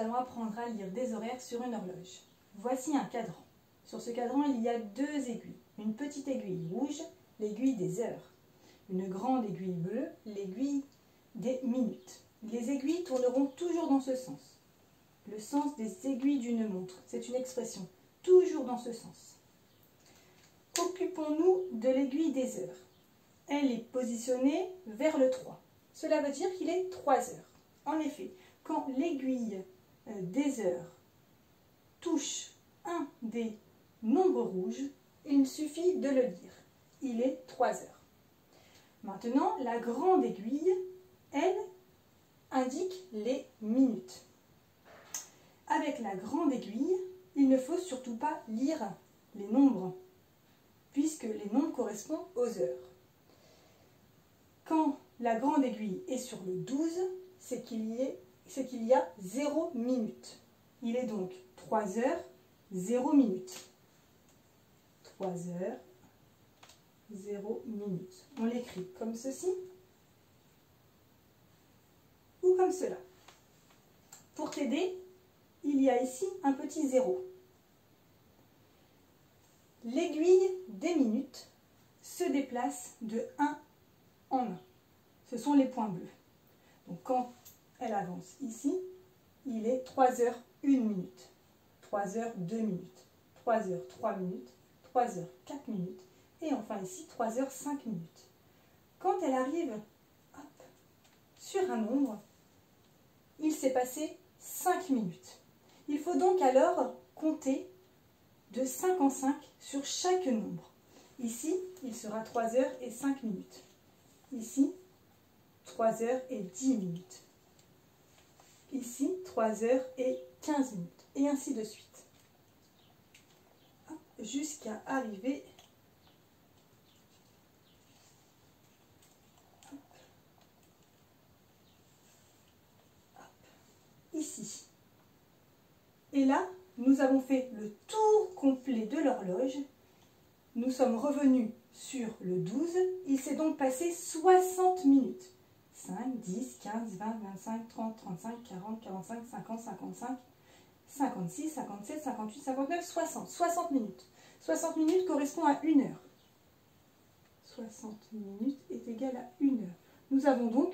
allons apprendre à lire des horaires sur une horloge. Voici un cadran. Sur ce cadran, il y a deux aiguilles. Une petite aiguille rouge, l'aiguille des heures. Une grande aiguille bleue, l'aiguille des minutes. Les aiguilles tourneront toujours dans ce sens. Le sens des aiguilles d'une montre, c'est une expression. Toujours dans ce sens. Occupons-nous de l'aiguille des heures. Elle est positionnée vers le 3. Cela veut dire qu'il est 3 heures. En effet, quand l'aiguille des heures touche un des nombres rouges, il suffit de le lire. Il est 3 heures. Maintenant, la grande aiguille, elle, indique les minutes. Avec la grande aiguille, il ne faut surtout pas lire les nombres, puisque les nombres correspondent aux heures. Quand la grande aiguille est sur le 12, c'est qu'il y a 0 minute. Il est donc 3 heures, 0 minutes. 3 heures, 0 minutes. On l'écrit comme ceci ou comme cela. Pour t'aider, il y a ici un petit 0. L'aiguille des minutes se déplace de 1 en 1. Ce sont les points bleus. Donc quand elle avance ici, il est 3 heures 1 minute, 3 heures 2 minutes, 3 heures 3 minutes, 3 heures 4 minutes, et enfin ici 3 heures 5 minutes. Quand elle arrive sur un nombre, il s'est passé 5 minutes. Il faut donc alors compter de 5 en 5 sur chaque nombre. Ici, il sera 3 heures et 5 minutes. Ici, 3 heures et 10 minutes. Ici, 3 heures et 15 minutes. Et ainsi de suite. Jusqu'à arriver ici. Et là, nous avons fait le tour complet de l'horloge. Nous sommes revenus sur le 12. Il s'est donc passé 60 minutes. 5, 10, 15, 20, 25, 30, 35, 40, 45, 50, 55, 56, 57, 58, 59, 60. 60 minutes. 60 minutes correspond à 1 heure. 60 minutes est égal à 1 heure. Nous avons donc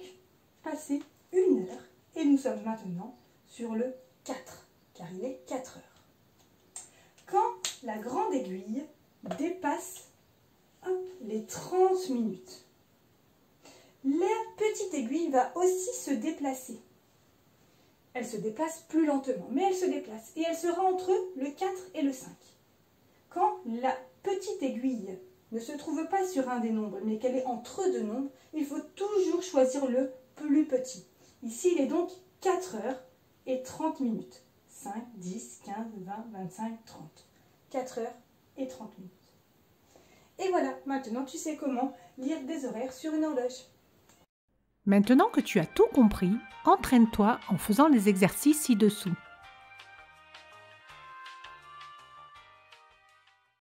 passé 1 heure et nous sommes maintenant sur le 4, car il est 4 heures. Quand la grande aiguille dépasse les 30 minutes, la petite aiguille va aussi se déplacer. Elle se déplace plus lentement, mais elle se déplace et elle sera entre le 4 et le 5. Quand la petite aiguille ne se trouve pas sur un des nombres, mais qu'elle est entre deux nombres, il faut toujours choisir le plus petit. Ici, il est donc 4 heures et 30 minutes. 5, 10, 15, 20, 25, 30. 4 heures et 30 minutes. Et voilà, maintenant tu sais comment lire des horaires sur une horloge. Maintenant que tu as tout compris, entraîne-toi en faisant les exercices ci-dessous.